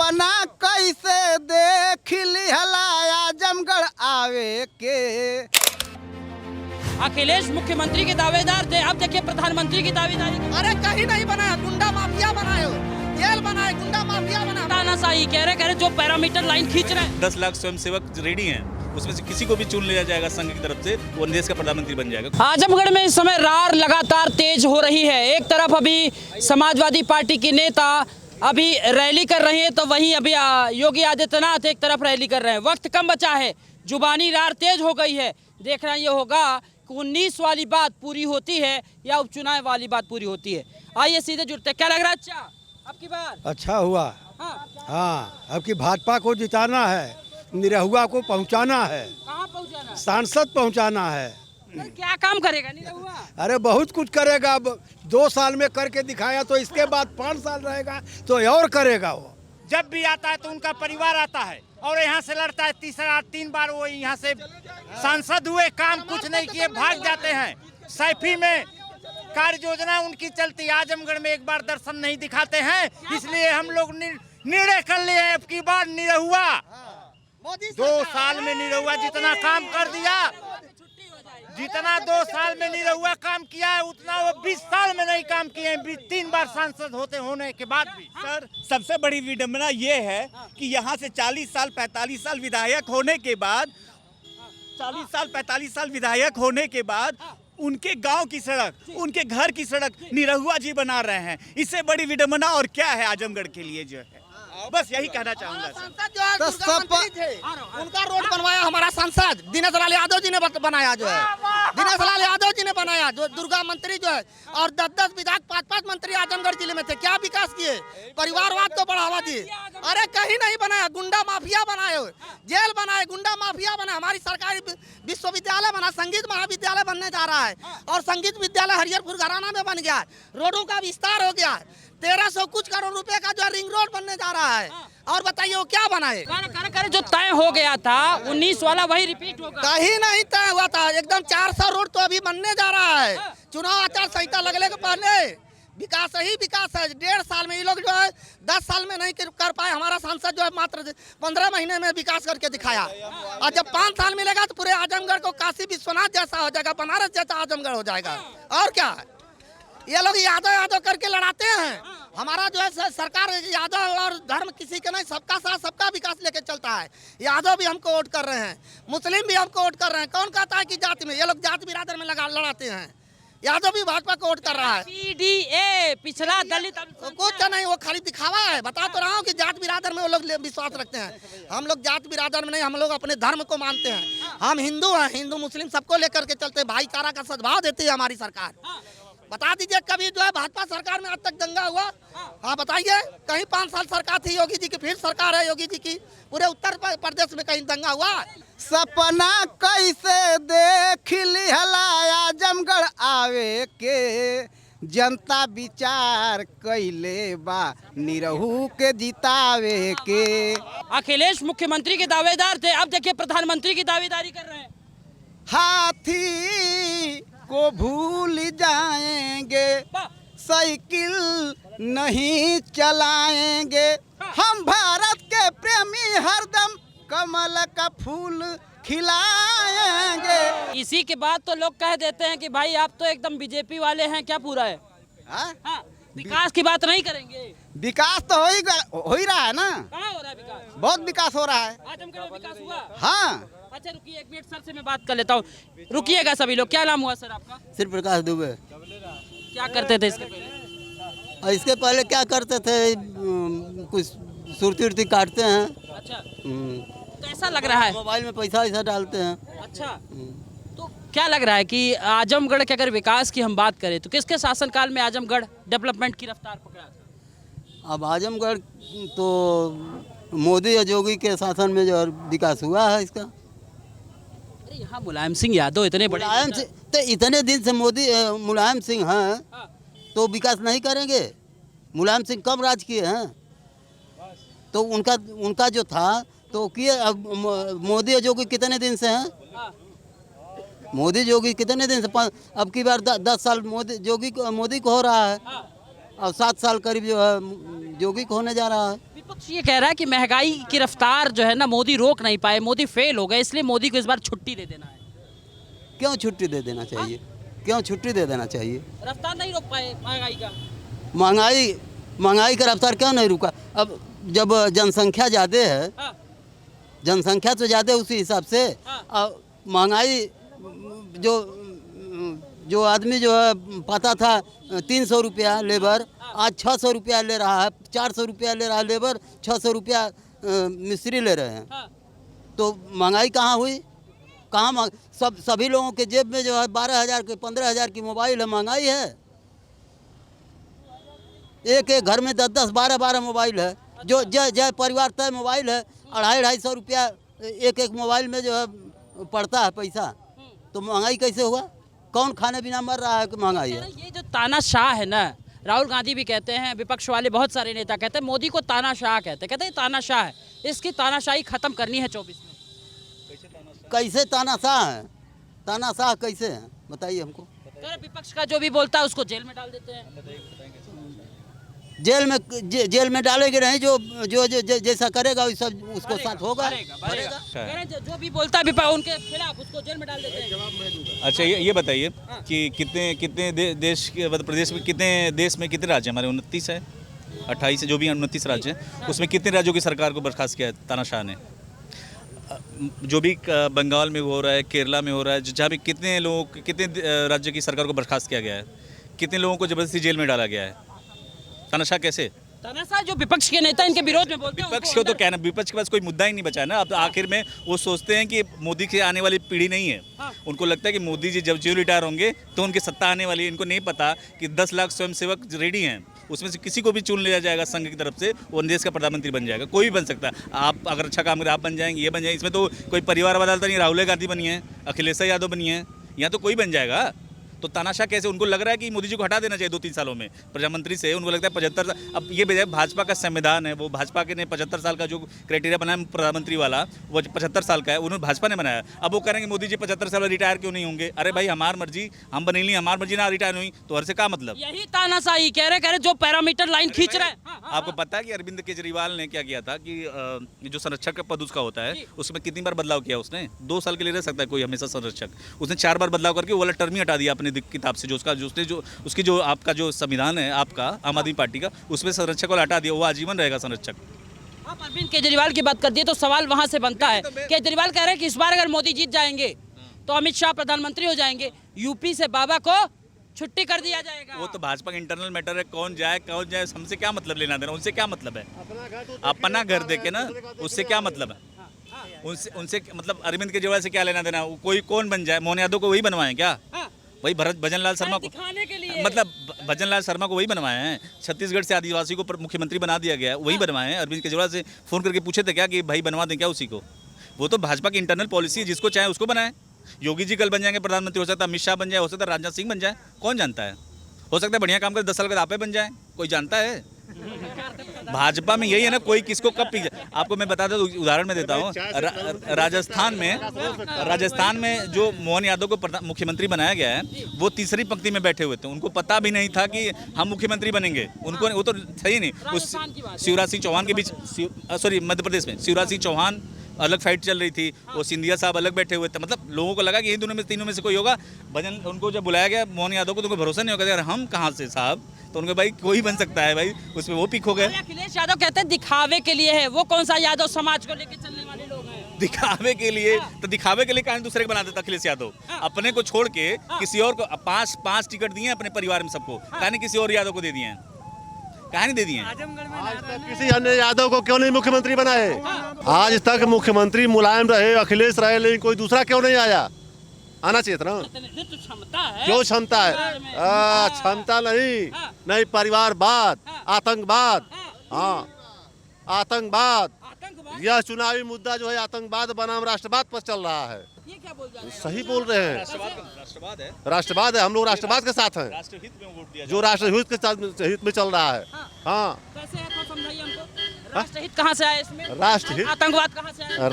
सपना कैसे देख लिहला आजमगढ़ आवे के। अखिलेश मुख्यमंत्री के दावेदार थे, अब देखिए प्रधानमंत्री की दावेदारी। अरे कहीं नहीं बनाया, गुंडा माफिया बनाए, जेल बनाए, गुंडा माफिया बनाए। तानाशाही कह रहे जो पैरामीटर लाइन खींच रहे हैं। 10 लाख स्वयंसेवक रेडी हैं, उसमें से किसी को भी चुन लिया जाएगा संघ की तरफ से, वो देश का प्रधानमंत्री बन जाएगा। आजमगढ़ में इस समय रार लगातार तेज हो रही है। एक तरफ अभी समाजवादी पार्टी के नेता अभी रैली कर रहे हैं, तो वहीं अभी योगी आदित्यनाथ एक तरफ रैली कर रहे हैं। वक्त कम बचा है, जुबानी रार तेज हो गई है। देखना ये होगा कि 19 वाली बात पूरी होती है या उपचुनाव वाली बात पूरी होती है। आइए सीधे जुड़ते हैं। क्या लग रहा है अच्छा अब की बार? अच्छा हुआ। हाँ, अब की भाजपा को जिताना है, निरहुआ को पहुंचाना है। कहाँ पहुँचाना? सांसद पहुंचाना है। क्या काम करेगा निरहुआ? अरे बहुत कुछ करेगा। अब 2 साल में करके दिखाया, तो इसके बाद 5 साल रहेगा तो और करेगा वो। जब भी आता है तो उनका परिवार आता है और यहाँ से लड़ता है। 3 बार वो यहाँ से सांसद हुए, काम कुछ नहीं किए, भाग जाते हैं। सैफी में कार्य योजना उनकी चलती, आजमगढ़ में एक बार दर्शन नहीं दिखाते हैं। इसलिए हम लोग निर्णय कर लिए हैं, अब की बार निरहुआ। 2 साल में निरहुआ जितना काम कर दिया, जितना 2 साल में निरहुआ काम किया है, उतना वो 20 साल में नहीं काम किए हैं, 3 बार सांसद होने के बाद भी। सर, सबसे बड़ी विडंबना ये है कि यहाँ से 40 साल 45 साल विधायक होने के बाद 40 साल 45 साल विधायक होने के बाद उनके गांव की सड़क, उनके घर की सड़क निरहुआ जी बना रहे हैं। इससे बड़ी विडंबना और क्या है आजमगढ़ के लिए जो है। बस यही कहना चाहूंगा। सांसद जो है दुर्गा मंत्री थे, उनका रोड बनवाया हमारा सांसद दिनेश लाल यादव जी ने बनाया, जो है दिनेश लाल यादव जी ने बनाया, जो दुर्गा मंत्री जो है। और 10-10 विधायक 5-5 मंत्री आजमगढ़ जिले में थे। क्या विकास किए? परिवारवाद को बढ़ावा दिए। अरे कहीं नहीं बनाया, गुंडा माफिया बनाए, जेल बनाए, गुंडा माफिया बनाए। हमारी सरकारी विश्वविद्यालय बना, संगीत महाविद्यालय बनने जा रहा है, और संगीत विद्यालय हरिहरपुर घराना में बन गया। रोडों का विस्तार हो गया। 1300 कुछ करोड़ रुपए का जो रिंग रोड बनने जा रहा है। और बताइए वो क्या बनाए? कर जो तय हो गया था 19 वाला वही रिपीट होगा? कहीं नहीं तय हुआ था। एकदम 400 रोड तो अभी बनने जा रहा है। चुनाव आचार संहिता लगने के पहले विकास ही विकास है। 1.5 साल में ये लोग जो है 10 साल में नहीं कर पाए। हमारा सांसद जो है मात्र 15 महीने में विकास करके दिखाया। और जब 5 साल मिलेगा तो पूरे आजमगढ़ को काशी विश्वनाथ जैसा हो जाएगा, बनारस जैसा आजमगढ़ हो जाएगा। और क्या, ये लोग यादव करके लड़ाते हैं। हमारा जो है सरकार यादव और धर्म किसी के नहीं, सबका साथ सबका विकास लेके चलता है। यादव भी हमको वोट कर रहे हैं, मुस्लिम भी हमको वोट कर रहे हैं। कौन कहता है कि जाति में? ये लोग जाति बिरादर में लड़ाते हैं। यादव भी भाजपा को वोट कर रहा है। PDA पिछड़ा दलित कुछ नहीं, वो खाली दिखावा है। बता तो रहा हूँ कि जात बिरादर में वो लोग विश्वास रखते हैं। हम लोग जात बिरादर में नहीं, हम लोग अपने धर्म को मानते हैं। हम हिंदू हैं, हिंदू मुस्लिम सबको लेकर के चलते, भाईचारा का सद्भाव देती है हमारी सरकार। बता दीजिए कभी जो है भाजपा सरकार में आज तक दंगा हुआ? हाँ बताइए। कहीं 5 साल सरकार थी योगी जी की, फिर सरकार है योगी जी की, पूरे उत्तर प्रदेश में कहीं दंगा हुआ? सपना कैसे देख लिहला आजमगढ़ आवे के। जनता विचार कैले बा निरहू के जितावे के। अखिलेश मुख्यमंत्री के दावेदार थे, अब देखिए प्रधानमंत्री की दावेदारी कर रहे हैं। हाथी को भूल जाएंगे, साइकिल नहीं चलाएंगे। हम भारत के प्रेमी हरदम कमल का फूल खिलाएंगे। इसी के बाद तो लोग कह देते हैं कि भाई आप तो एकदम बीजेपी वाले हैं, क्या पूरा है? हाँ, विकास की बात नहीं करेंगे? विकास तो हो ही रहा है ना। कहाँ हो रहा है विकास? बहुत विकास हो रहा है आजमगढ़ में विकास हुआ? हाँ। अच्छा रुकिए 1 मिनट, सर से मैं बात कर लेता हूँ। रुकिएगा सभी लोग। क्या नाम हुआ सर आपका? श्री प्रकाश दुबे। क्या करते थे इसके पहले? और इसके पहले क्या करते थे? कुछ सुरती उर्ती काटते हैं। अच्छा, तो ऐसा लग रहा है मोबाइल में पैसा वैसा डालते हैं। अच्छा, तो क्या लग रहा है कि आजमगढ़ के अगर विकास की हम बात करें तो किसके शासनकाल में आजमगढ़ डेवलपमेंट की रफ्तार पकड़ा था? अब आजमगढ़ तो मोदी और योगी के शासन में जो विकास हुआ है इसका। अरे यहाँ मुलायम सिंह यादव इतने बड़े, मुलायम सिंह तो इतने दिन से मुलायम सिंह हैं तो विकास नहीं करेंगे? मुलायम सिंह कब राज किए हैं? तो उनका जो था तो किए। अब मोदी और योगी कितने दिन से हैं? मोदी योगी कितने दिन से? अब की बार 10 साल मोदी को हो रहा है। और 7 साल करीब जो है योगी को होने जा रहा है। विपक्ष ये कह रहा है कि महंगाई की रफ्तार जो है ना मोदी रोक नहीं पाए, मोदी फेल हो गए, इसलिए मोदी को इस बार छुट्टी दे देना है। क्यों छुट्टी दे देना चाहिए? क्यों छुट्टी दे देना चाहिए? रफ्तार नहीं रोक पाए महंगाई का। महंगाई का रफ्तार क्यों नहीं रुका? अब जब जनसंख्या ज़्यादा है, हाँ, जनसंख्या तो ज़्यादा उसी हिसाब से, हाँ। और महंगाई जो आदमी जो है पता था 300 रुपया लेबर, आज 600 रुपया ले रहा है, 400 रुपया ले रहा है लेबर, 600 रुपया मिस्त्री ले रहे हैं। हाँ। तो महंगाई कहाँ हुई? कहाँ? सभी लोगों के जेब में जो है 12,000 के 15,000 की मोबाइल है, महंगाई है। एक घर में 10-10 12-12 मोबाइल है, जो जय परिवार तय मोबाइल है, 250-250 रुपया एक मोबाइल में जो है पड़ता है पैसा। तो महंगाई कैसे हुआ? कौन खाने बिना मर रहा है कि महंगाई है? ये जो तानाशाह है ना, राहुल गांधी भी कहते हैं, विपक्ष वाले बहुत सारे नेता कहते हैं मोदी को तानाशाह कहते हैं तानाशाह है, इसकी तानाशाही खत्म करनी है 24 में। कैसे तानाशाह है? तानाशाह कैसे है बताइए हमको। विपक्ष का जो भी बोलता है उसको जेल में डाल देते हैं। जेल में डालेंगे नहीं, जो जैसा करेगा वही सब उसको साथ होगा। जो भी बोलता है विपक्ष उनके खिलाफ उसको जेल में डाल देते हैं। अच्छा ये बताइए कि कितने देश के मध्य प्रदेश में कितने राज्य हमारे 29 है, 28 है, जो भी 29 राज्य हैं, उसमें कितने राज्यों की सरकार को बर्खास्त किया है तानाशाह ने? जो भी बंगाल में हो रहा है, केरला में हो रहा है, जहाँ भी कितने राज्य की सरकार को बर्खास्त किया गया है, कितने लोगों को जबरदस्ती जेल में डाला गया है? तानाशाह कैसे? तानाशाह जो विपक्ष के नेता इनके विरोध में बोलते हैं, विपक्ष को तो कहना, विपक्ष के पास कोई मुद्दा ही नहीं बचा है ना। अब आखिर में वो सोचते हैं कि मोदी की आने वाली पीढ़ी नहीं है। हाँ। उनको लगता है कि मोदी जी जब जो रिटायर होंगे तो उनकी सत्ता आने वाली है। इनको नहीं पता कि 10 लाख स्वयंसेवक रेडी हैं, उसमें से किसी को भी चुन लिया जाएगा संघ की तरफ से, वो देश का प्रधानमंत्री बन जाएगा। कोई भी बन सकता है। आप अगर अच्छा काम करें आप बन जाएंगे, ये बन जाएंगे। इसमें तो कोई परिवार बदलता नहीं। राहुल गांधी बनी है, अखिलेश यादव बनी है, यहाँ तो कोई बन जाएगा। तो तानाशाह कैसे? उनको लग रहा है कि मोदी जी को हटा देना चाहिए 2-3 सालों में प्रधानमंत्री से। उनको लगता है 75 साल। अब ये भाजपा का संविधान है, वो भाजपा के ने 75 साल का जो क्राइटेरिया बनाया प्रधानमंत्री वाला, वो 75 साल का है, उन्होंने भाजपा ने बनाया। अब वो करेंगे मोदी जी 75 साल रिटायर क्यों नहीं होंगे? अरे भाई हमारी मर्जी, हम बनेली, हमारी मर्जी ना रिटायर हुई तो हर से क्या मतलब? यही तानाशाही कह रहे जो पैरामीटर लाइन खींच रहे हैं। आपको पता है कि अरविंद केजरीवाल ने क्या किया था कि जो संरक्षक का पद उसका होता है उसमें कितनी बार बदलाव किया उसने? 2 साल के लिए रह सकता है कोई हमेशा संरक्षक, उसने 4 बार बदलाव करके वो वाला टर्म ही हटा दिया अपने किताब से। उसकी जो आपका जो संविधान है आपका आम आदमी पार्टी का, उसमें संरक्षक को हटा दिया, वो आजीवन रहेगा संरक्षक। आप अरविंद केजरीवाल की बात कर दिए तो सवाल वहां से बनता है। केजरीवाल कह रहे हैं कि इस बार अगर मोदी जीत जाएंगे तो अमित शाह प्रधानमंत्री हो जाएंगे, यूपी से बाबा को छुट्टी कर दिया जाएगा। वो तो भाजपा का इंटरनल मैटर है, कौन जाए हमसे क्या मतलब लेना देना, उनसे क्या मतलब है? अपना घर देखे ना, उससे क्या मतलब है? उनसे मतलब अरविंद केजरीवाल से क्या लेना देना? कोई कौन बन जाए, मोहन यादव को वही बनवाएं क्या? वही भजन लाल शर्मा को दिखाने के लिए, मतलब भजन लाल शर्मा को वही बनवाए हैं। छत्तीसगढ़ से आदिवासी को मुख्यमंत्री बना दिया गया है, वही बनवाए हैं। अरविंद केजरीवाल से फोन करके पूछे थे क्या कि भाई बनवा दें क्या उसी को? वो तो भाजपा की इंटरनल पॉलिसी है, जिसको चाहे उसको बनाए। योगी जी कल बन जाएंगे प्रधानमंत्री, हो सकता है अमित शाह बन जाए, हो सकता है राजनाथ सिंह बन जाए, कौन जानता है? हो सकता है बढ़िया काम कर 10 साल बाद आपे बन जाए, कोई जानता है? भाजपा में यही है ना, कोई किसको कब पी जाए। आपको मैं बता दूं, उदाहरण में देता हूँ। राजस्थान में जो मोहन यादव को मुख्यमंत्री बनाया गया है, वो तीसरी पंक्ति में बैठे हुए थे। उनको पता भी नहीं था कि हम मुख्यमंत्री बनेंगे। उनको वो तो सही नहीं। उस शिवराज सिंह चौहान के बीच, सॉरी मध्य प्रदेश में शिवराज सिंह चौहान अलग फाइट चल रही थी, वो सिंधिया साहब अलग बैठे हुए थे। मतलब लोगों को लगा कि यही तीनों में से कोई होगा। भजन उनको जब बुलाया गया मोहन यादव को, तो उनको भरोसा नहीं होगा यार हम कहाँ से साहब, तो उनको भाई कोई बन सकता है भाई, उसमें वो पिक हो गए। अखिलेश यादव कहते हैं दिखावे के लिए है, वो कौन सा यादव समाज को लेकर चलने वाले लोग हैं? दिखावे के लिए तो दिखावे के लिए कहानी दूसरे को बना देता अखिलेश यादव। अपने को छोड़ के किसी और को 5 टिकट दिए अपने परिवार में सबको, कहानी किसी और यादव को दे दिए हैं, कहानी दे दिए हैं। किसी अन्य यादव को क्यों नहीं मुख्यमंत्री बनाए? आज तक मुख्यमंत्री मुलायम रहे, अखिलेश रहे, लेकिन कोई दूसरा क्यों नहीं आया? आना चाहिए था ना। क्यों क्षमता है? क्षमता नहीं, परिवारवाद, आतंकवाद। हाँ, आतंकवाद, यह चुनावी मुद्दा जो है आतंकवाद बनाम राष्ट्रवाद पर चल रहा है। ये क्या बोल रहे हैं? सही बोल रहे हैं, राष्ट्रवाद है। हम लोग राष्ट्रवाद के साथ हैं, राष्ट्रहित में वोट दिया, जो राष्ट्रहित के साथ हित में चल रहा है। हाँ, कैसे है तो समझाइए हमको। राष्ट्रहित कहाँ से आया इसमें? राष्ट्रहित, आतंकवाद कहाँ से आया?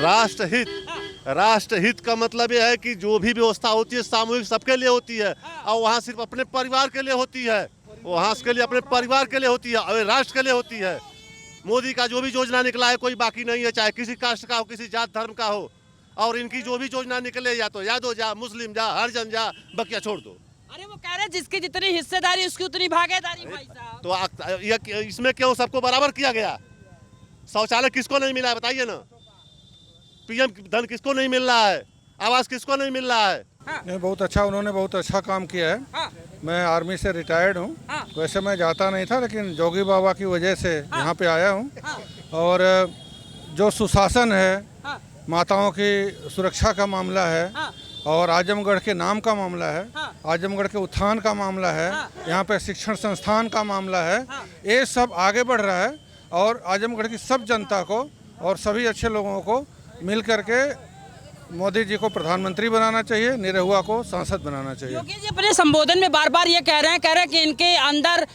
राष्ट्रहित का मतलब यह है कि जो भी व्यवस्था होती है सामूहिक सबके लिए होती है, और वहाँ सिर्फ अपने परिवार के लिए होती है। वो हंस के लिए अपने परिवार के लिए होती है और राष्ट्र के लिए होती है। मोदी का जो भी योजना निकला है कोई बाकी नहीं है, चाहे किसी कास्ट का हो, किसी जात धर्म का हो। और इनकी जो भी योजना निकले, या तो यादव जा, मुस्लिम जा, हरिजन जा, बकिया छोड़ दो। अरे वो कह रहे हैं जिसकी जितनी हिस्सेदारी उसकी उतनी भागीदारी भाई साहब। तो इसमें क्यों सबको बराबर किया गया? शौचालय किसको नहीं मिला है बताइए ना? पीएम धन किसको नहीं मिल रहा है? आवास किसको नहीं मिल रहा है? नहीं, बहुत अच्छा, उन्होंने बहुत अच्छा काम किया है। हाँ। मैं आर्मी से रिटायर्ड हूँ। हाँ। वैसे मैं जाता नहीं था, लेकिन जोगी बाबा की वजह से यहाँ पे आया हूँ। और जो सुशासन है, हाँ। माताओं की सुरक्षा का मामला है, हाँ। और आजमगढ़ के नाम का मामला है, हाँ। आजमगढ़ के उत्थान का मामला है, हाँ। यहाँ पे शिक्षण संस्थान का मामला है, हाँ। ये सब आगे बढ़ रहा है। और आजमगढ़ की सब जनता को और सभी अच्छे लोगों को मिल करके मोदी जी को प्रधानमंत्री बनाना चाहिए, निरहुआ को सांसद बनाना चाहिए। योगी जी अपने संबोधन में बार बार ये कह रहे हैं कि इनके अंदर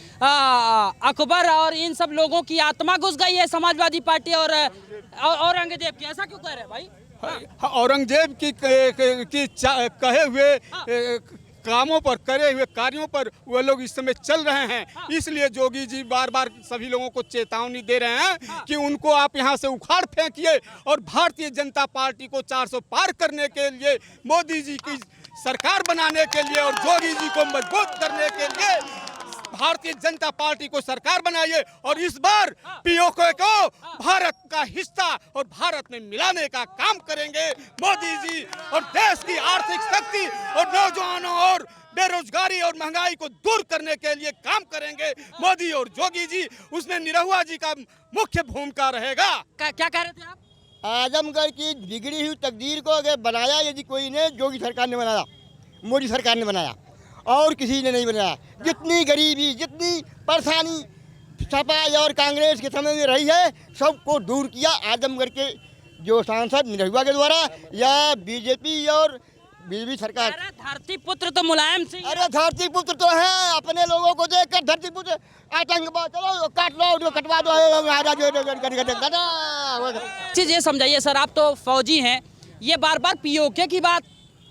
अकबर और इन सब लोगों की आत्मा घुस गई है, समाजवादी पार्टी और औरंगजेब की। ऐसा क्यों कह रहे हैं भाई? औरंगजेब की कहे हुए कामों पर, करे हुए कार्यों पर वो लोग इस समय चल रहे हैं। इसलिए जोगी जी बार बार सभी लोगों को चेतावनी दे रहे हैं कि उनको आप यहां से उखाड़ फेंकिए और भारतीय जनता पार्टी को 400 पार करने के लिए, मोदी जी की सरकार बनाने के लिए और जोगी जी को मजबूत करने के लिए भारतीय जनता पार्टी को सरकार बनाइए और इस बार पीओके को भारत का हिस्सा और भारत में मिलाने का काम करेंगे मोदी जी। और देश की आर्थिक शक्ति और नौजवानों और बेरोजगारी और महंगाई को दूर करने के लिए काम करेंगे मोदी और जोगी जी। उसमें निरहुआ जी का मुख्य भूमिका रहेगा। क्या कह रहे थे आप? आजमगढ़ की बिगड़ी हुई तकदीर को अगर बनाया यदि कोई ने, जोगी सरकार ने बनाया, मोदी सरकार ने बनाया, और किसी ने नहीं बनाया। जितनी गरीबी, जितनी परेशानी सपा और कांग्रेस के समय में रही है, सबको दूर किया आजमगढ़ के जो सांसद निरहुआ के द्वारा या बीजेपी और बीजेपी सरकार। धरती पुत्र तो मुलायम सिंह। अरे धरती पुत्र तो है, अपने लोगों को देखकर धरती पुत्र आतंकवाद, चलो काट लो, कटवा दो। चीज ये समझाइए सर, आप तो फौजी हैं, ये बार बार पीओके की बात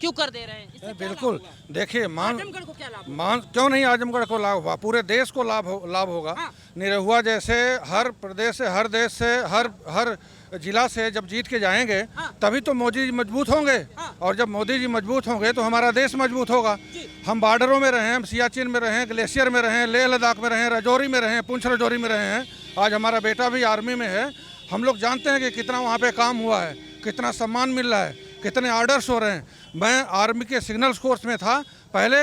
क्यों कर दे रहे हैं? बिल्कुल, देखिए आजमगढ़ को क्या लाभ? क्यों नहीं आजमगढ़ को लाभ हुआ? पूरे देश को लाभ होगा। हाँ। निरहुआ जैसे हर प्रदेश से, हर देश से, हर जिला से जब जीत के जाएंगे, हाँ। तभी तो मोदी जी मजबूत होंगे। हाँ। और जब मोदी जी मजबूत होंगे तो हमारा देश मजबूत होगा। हम बॉर्डरों में रहे, हम सियाचिन में रहे, ग्लेशियर में रहे, लेह लद्दाख में रहे, राजौरी में रहे, पुंछ राजौरी में रहे हैं। आज हमारा बेटा भी आर्मी में है। हम लोग जानते हैं कि कितना वहाँ पे काम हुआ है, कितना सम्मान मिल रहा है, कितने ऑर्डर्स हो रहे हैं। मैं आर्मी के सिग्नल्स कोर्स में था, पहले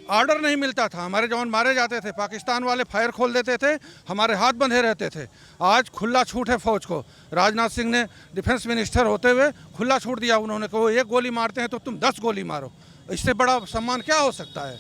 ऑर्डर नहीं मिलता था, हमारे जवान मारे जाते थे, पाकिस्तान वाले फायर खोल देते थे, हमारे हाथ बंधे रहते थे। आज खुला छूट है फौज को। राजनाथ सिंह ने डिफेंस मिनिस्टर होते हुए खुला छूट दिया। उन्होंने कहा एक गोली मारते हैं तो तुम 10 गोली मारो। इससे बड़ा सम्मान क्या हो सकता है?